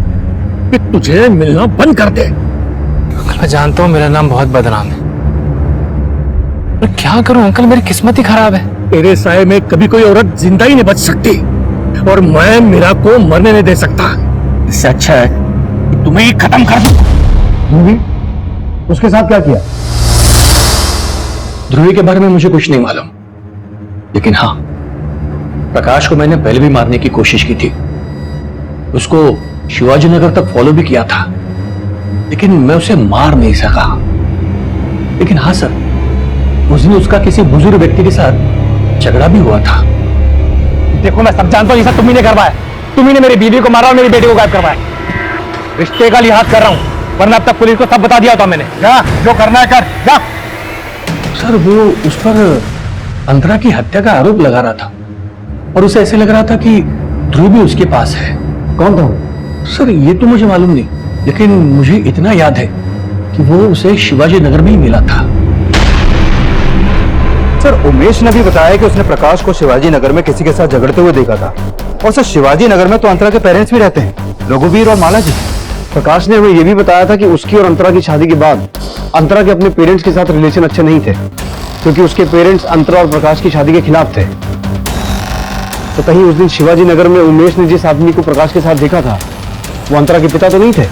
कि तुझे मिलना बंद कर दे। अंकल, मैं जानता हूँ मेरा नाम बहुत बदनाम है, पर क्या करूं अंकल, मेरी किस्मत ही खराब है। तेरे साए में कभी कोई औरत जिंदा ही नहीं बच सकती और मैं मीरा को मरने नहीं दे सकता। इससे अच्छा है कि तुम्हें ही खत्म कर दूं। उसके साथ क्या किया? ध्रुवी के बारे में मुझे कुछ नहीं मालूम, लेकिन हाँ, प्रकाश को मैंने पहले भी मारने की कोशिश की थी। उसको शिवाजी नगर तक फॉलो भी किया था, लेकिन मैं उसे मार नहीं सका। लेकिन हाँ सर, उस दिन उसका किसी बुजुर्ग व्यक्ति के साथ झगड़ा भी हुआ था। देखो, मैं सब जानता हूँ ये सब तुम ही ने करवाया। तुम ही ने मेरी बीवी को मारा और मेरी बेटी को गायब करवाया। रिश्ते का लिहाज कर रहा हूं, वरना अब तक पुलिस को सब बता दिया था मैंने। जा, जो करना है कर, जा। सर, वो उस पर अंतरा की हत्या का आरोप लगा रहा था और उसे ऐसे लग रहा था कि ध्रुव भी उसके पास है। कौन था? सर, ये तो मुझे मालूम नहीं, लेकिन मुझे इतना याद है कि वो उसे शिवाजी नगर में ही मिला था। सर, उमेश ने भी बताया कि उसने प्रकाश को शिवाजी नगर में किसी के साथ झगड़ते हुए देखा था। और सर, शिवाजी नगर में तो अंतरा के पेरेंट्स भी रहते हैं, रघुवीर और माला जी। प्रकाश ने हमें यह भी बताया था कि उसकी और अंतरा की शादी के बाद अंतरा के अपने पेरेंट्स के साथ रिलेशन अच्छे नहीं थे, क्योंकि उसके पेरेंट्स अंतरा और प्रकाश की शादी के खिलाफ थे। तो कहीं उस दिन शिवाजी नगर में उमेश ने जिस आदमी को प्रकाश के साथ देखा था वो अंतरा के पिता तो नहीं थे?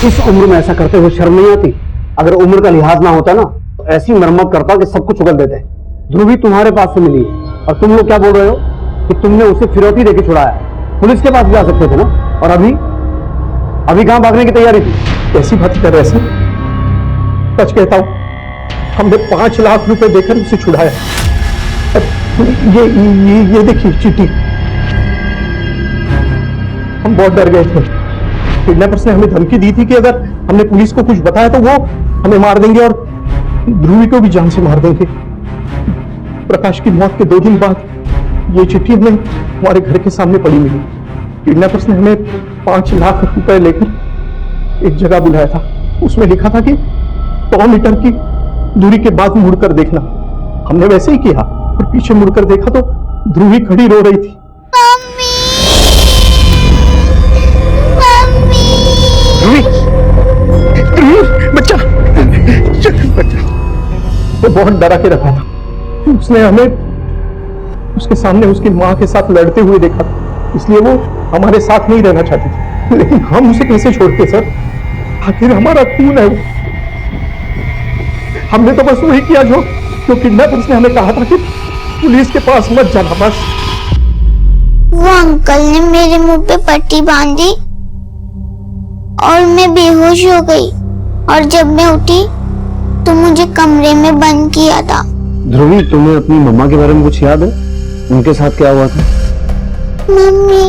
इस उम्र में ऐसा करते हुए शर्म नहीं आती? अगर उम्र का लिहाज ना होता ना तो ऐसी मरम्मत करता कि सब कुछ उगल देते। ध्रुवी तुम्हारे पास से मिली है और तुम लोग क्या बोल रहे हो कि तुमने उसे फिरौती देके छुड़ाया? पुलिस के पास भी जा सकते थे ना। और अभी कहां भागने की तैयारी थी? कैसी बात कर रहे हैं? सच कहता हूं, हमने 5 लाख रुपए देकर उसे छुड़ाया। ये देखिए चिट्ठी। हम बहुत डर गए थे। किडनैपर्स ने हमें धमकी दी थी कि अगर हमने पुलिस को कुछ बताया तो वो हमें मार देंगे और ध्रुवी को भी जान से मार देंगे। प्रकाश की मौत के 2 दिन बाद ये चिट्ठी हमें हमारे घर के सामने पड़ी मिली। किडनैपर्स ने हमें 5 लाख रुपए लेकर एक जगह बुलाया था। उसमें लिखा था कि 100 मीटर की दूरी के बाद मुड़कर देखना। हमने वैसे ही किया और पीछे मुड़कर देखा तो ध्रुवी खड़ी रो रही थी। बच्चा वो बहुत डरा के रखा था। उसने हमें उसके सामने उसकी माँ के साथ लड़ते हुए देखा, इसलिए वो हमारे साथ नहीं रहना चाहती थी। लेकिन हम उसे कैसे छोड़ते सर? आखिर हमारा खून है वो। हमने तो बस वही किया जो किडनैपर्स ने हमें कहा था कि पुलिस के पास मत जाना बस। वो अंकल ने मेरे मुंह पे पट्टी बांधी और मैं बेहोश हो गई, और जब मैं उठी तो मुझे कमरे में बंद किया था। ध्रुवी, तुम्हें अपनी मम्मा के बारे में कुछ याद है? उनके साथ क्या हुआ था? मम्मी,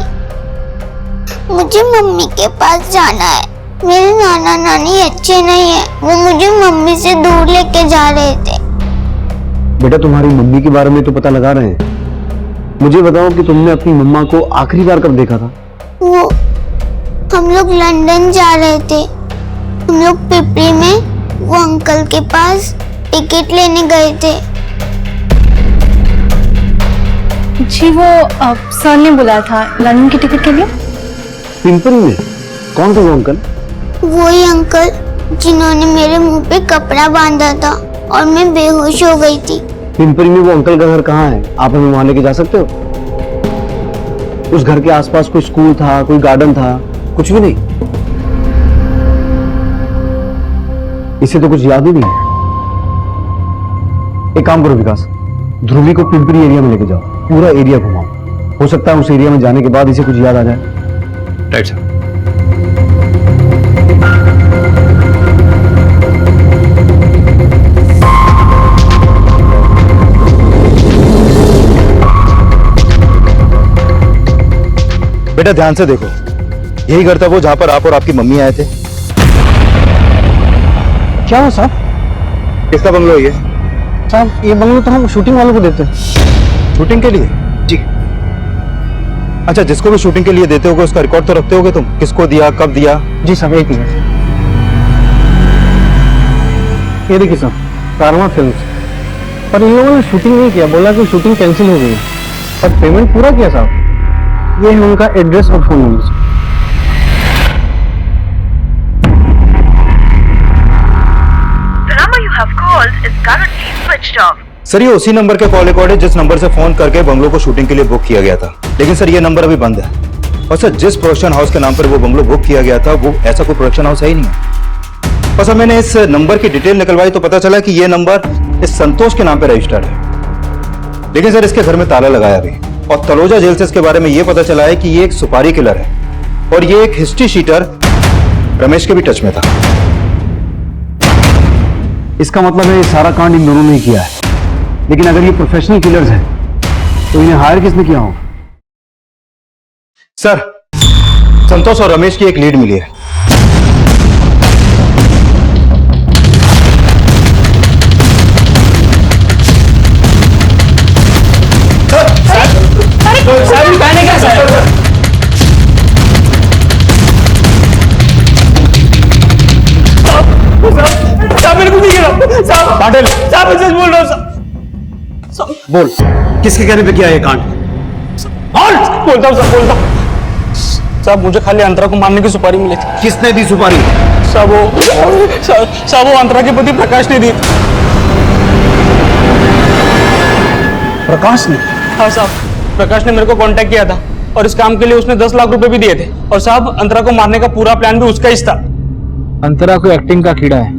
मुझे मम्मी के पास जाना है। मेरे नाना नानी अच्छे नहीं है, वो मुझे मम्मी से दूर लेके जा रहे थे। बेटा, तुम्हारी मम्मी के बारे में तो पता लगा रहे हैं, मुझे बताओ कि तुमने अपनी मम्मा को आखिरी बार कब देखा था? वो हम लोग लंदन जा रहे थे, हम लोग पिपरी में वो अंकल के पास टिकट लेने गए थे। जी वो सर ने बुलाया था लंदन की टिकट के लिए। पिंपरी में? कौन था वो अंकल? वही अंकल जिन्होंने मेरे मुंह पे कपड़ा बांधा था और मैं बेहोश हो गई थी। पिंपरी में वो अंकल का घर कहाँ है? आप हमें वहां लेके जा सकते हो? उस घर के आसपास कोई स्कूल था, कोई गार्डन था? कुछ भी नहीं? इसे तो कुछ याद ही नहीं है। एक काम करो विकास, ध्रुवी को पिंपरी एरिया में लेके जाओ, पूरा एरिया घुमाओ। हो सकता है उस एरिया में जाने के बाद इसे कुछ याद आ जाए। Right sir. बेटा ध्यान से देखो, यही घर था वो जहां पर आप और आपकी मम्मी आए थे। क्या हुआ साहब? किसका बंगलो है ये? साहब ये बंगलो तो हम शूटिंग वालों को देते हैं। शूटिंग के लिए? जी। अच्छा, जिसको भी शूटिंग के लिए देते होगे उसका रिकॉर्ड तो रखते होगे तुम, किसको दिया, कब दिया? जी साहब, एक मिनट। ये देखिए साहब, कारवां फिल्म्स, पर इन लोगों ने शूटिंग नहीं किया, बोला कि शूटिंग कैंसिल हो गई, पर पेमेंट पूरा किया साहब। ये है उनका एड्रेस और फोन नंबर। सर ये उसी नंबर के कॉल रिकॉर्ड है जिस नंबर से फोन करके बंगलो को शूटिंग के लिए बुक किया गया था, लेकिन सर ये नंबर अभी बंद है। और सर जिस प्रोडक्शन हाउस के नाम पर वो बंगलो बुक किया गया था वो ऐसा कोई प्रोडक्शन हाउस है ही नहीं है। और सर मैंने इस नंबर की डिटेल निकलवाई तो पता चला कि ये नंबर इस संतोष के नाम पर रजिस्टर्ड है, लेकिन सर इसके घर में ताला लगाया भी। और तलोजा जेल से इसके बारे में ये पता चला है कि ये एक सुपारी किलर है और ये एक हिस्ट्री शीटर रमेश के भी टच में था। इसका मतलब है ये सारा कांड इन दोनों ने किया है, लेकिन अगर ये प्रोफेशनल किलर्स हैं तो इन्हें हायर किसने किया होगा? सर संतोष और रमेश की एक लीड मिली है। पाटिल साहब, मैं सच बोल रहा हूँ साहब। बोल, किसके कहने पे किया ये कांड? बोलता हूँ साहब, मुझे खाली अंतरा को मारने की सुपारी मिली थी। किसने दी सुपारी? साहब वो अंतरा के पति प्रकाश ने दी। प्रकाश ने? हाँ साहब, प्रकाश ने मेरे को कांटेक्ट किया था और इस काम के लिए उसने 10 लाख रुपए भी दिए थे। और साहब अंतरा को मारने का पूरा प्लान भी उसका ही था। अंतरा कोई एक्टिंग का कीड़ा है,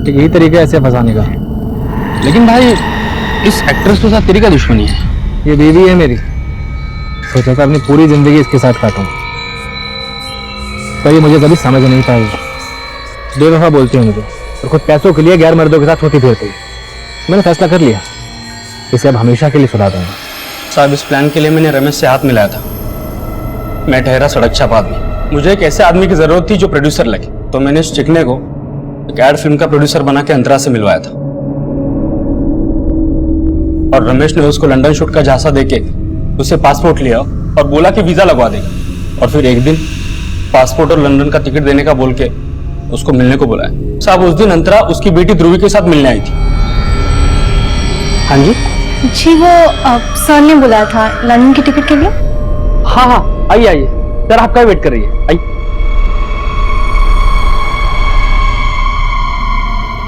यही तरीका ऐसे फंसाने का। लेकिन भाई इस एक्ट्रेस के साथ तेरी क्या दुश्मनी है? ये बीवी है मेरी, सोचा था अपनी पूरी जिंदगी इसके साथ काटूं, पर ये मुझे कभी समझ नहीं पाई। बेवफा बोलती है मुझे और खुद पैसों के लिए गैर मर्दों के साथ होती फिरती। मैंने फैसला कर लिया, इसे अब हमेशा के लिए सुधा दूंगा। साहब इस प्लान के लिए मैंने रमेश से हाथ मिलाया था। मैं ठहरा सड़क छाप आदमी, मुझे एक ऐसे आदमी की जरूरत थी जो प्रोड्यूसर लगे, तो मैंने इस चिकने को एक एड फिल्म का प्रोड्यूसर बना के अंतरा से मिलवाया था। और रमेश ने उसको लंदन शूट का झांसा देके उसे पासपोर्ट लिया और बोला कि वीजा लगवा देगा। और फिर एक दिन पासपोर्ट और लंदन का टिकट देने का बोल के उसको मिलने को बुलाया। साहब उस दिन अंतरा उसकी बेटी ध्रुवी के साथ मिलने आई थी। हाँ जी जी वो सर ने बुलाया था लंदन की टिकट के लिए। हाँ हाँ आइए आइए, सर आपका वेट कर रही है, आइए।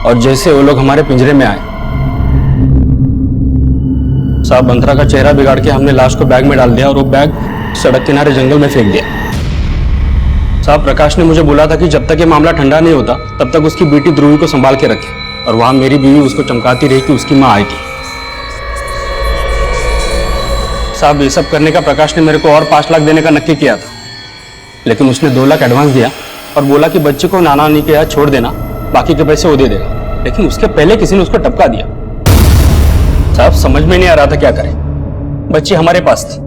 और जैसे वो लोग हमारे पिंजरे में आए, साहब अंतरा का चेहरा बिगाड़ के हमने लाश को बैग में डाल दिया और वो बैग सड़क किनारे जंगल में फेंक दिया। साहब प्रकाश ने मुझे बोला था कि जब तक ये मामला ठंडा नहीं होता तब तक उसकी बेटी ध्रुवी को संभाल के रखे। और वहां मेरी बीवी उसको चमकाती रही कि उसकी माँ आई थी। साहब, ये सब करने का प्रकाश ने मेरे को और 5 लाख देने का नक्की किया था, लेकिन उसने 2 लाख एडवांस दिया और बोला कि बच्चे को नाना नानी के यहाँ छोड़ देना, बाकी के पैसे वो दे देगा। लेकिन उसके पहले किसी ने उसको टपका दिया। साहब, समझ में नहीं आ रहा था क्या करें। बच्ची हमारे पास थी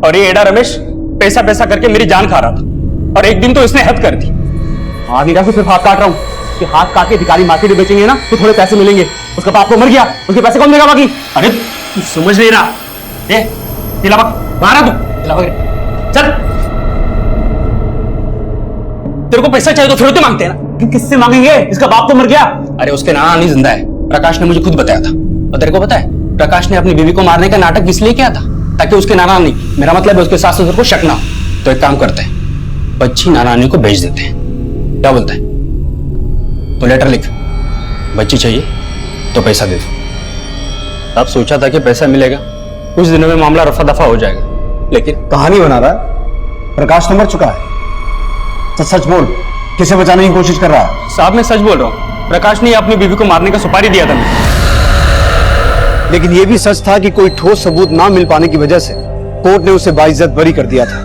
और ये एडा रमेश पैसा पैसा करके मेरी जान खा रहा था, और एक दिन तो इसने हद कर दी। आगे का सिर्फ हाथ काट रहा हूँ कि हाथ काट के भिखारी मार्केट में बेचेंगे ना तो थोड़े पैसे मिलेंगे। उसका बाप तो मर गया, उसके पैसे कौन देगा बाकी? अरे तू समझ नहीं रहा। मारा तू, चल। तेरे को पैसा चाहिए तो फिर तो मांगते हैं ना। किससे मांगेंगे? इसका बाप तो मर गया। अरे उसके नाना नहीं जिंदा है, प्रकाश ने मुझे खुद बताया था। और तेरे को पता है प्रकाश ने अपनी बीवी को मारने का नाटक इसलिए किया था ताकि उसके नाना नानी, मेरा मतलब है उसके सास ससुर को शक ना हो। तो एक काम करते हैं, बच्ची नाना नानी को भेज देते हैं। क्या बोलता है? तो लेटर लिख, बच्ची चाहिए तो पैसा दे दो। अब सोचा था कि पैसा मिलेगा, कुछ दिनों में मामला रफा दफा हो जाएगा, लेकिन कहानी बना रहा है। प्रकाश तो मर चुका है। तो सच बोल, किसे बचाने की कोशिश कर रहा है? साहब, मैं सच बोल रहा हूँ। प्रकाश ने अपनी बीवी को मारने का सुपारी दिया था मुझे। लेकिन यह भी सच था कि कोई ठोस सबूत ना मिल पाने की वजह से कोर्ट ने उसे बाइज्जत बरी कर दिया था।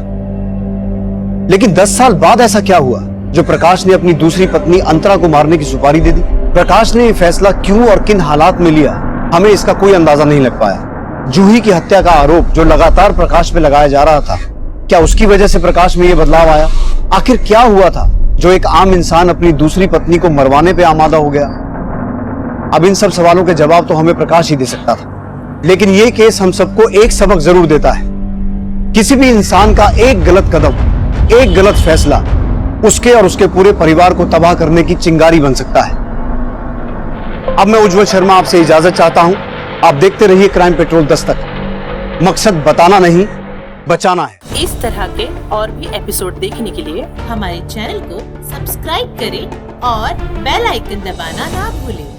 लेकिन 10 साल बाद ऐसा क्या हुआ जो प्रकाश ने अपनी दूसरी पत्नी अंतरा को मारने की सुपारी दे दी? प्रकाश ने यह फैसला क्यों और किन हालात में लिया, हमें इसका कोई अंदाजा नहीं लग पाया। जूही की हत्या का आरोप जो लगातार प्रकाश पे लगाया जा रहा था, क्या उसकी वजह से प्रकाश में यह बदलाव आया? आखिर क्या हुआ था जो एक आम इंसान अपनी दूसरी पत्नी को मरवाने पे आमादा हो गया? अब इन सब सवालों के जवाब तो हमें प्रकाश ही दे सकता था। लेकिन यह केस हम सबको एक सबक जरूर देता है। किसी भी इंसान का एक गलत कदम, एक गलत फैसला उसके और उसके पूरे परिवार को तबाह करने की चिंगारी बन सकता है। अब मैं उज्जवल शर्मा आपसे इजाजत चाहता हूं। आप देखते रहिए क्राइम पेट्रोल दस्तक। मकसद बताना नहीं, बचाना है। इस तरह के और भी एपिसोड देखने के लिए हमारे चैनल को सब्सक्राइब करें और बेल आइकन दबाना ना भूलें।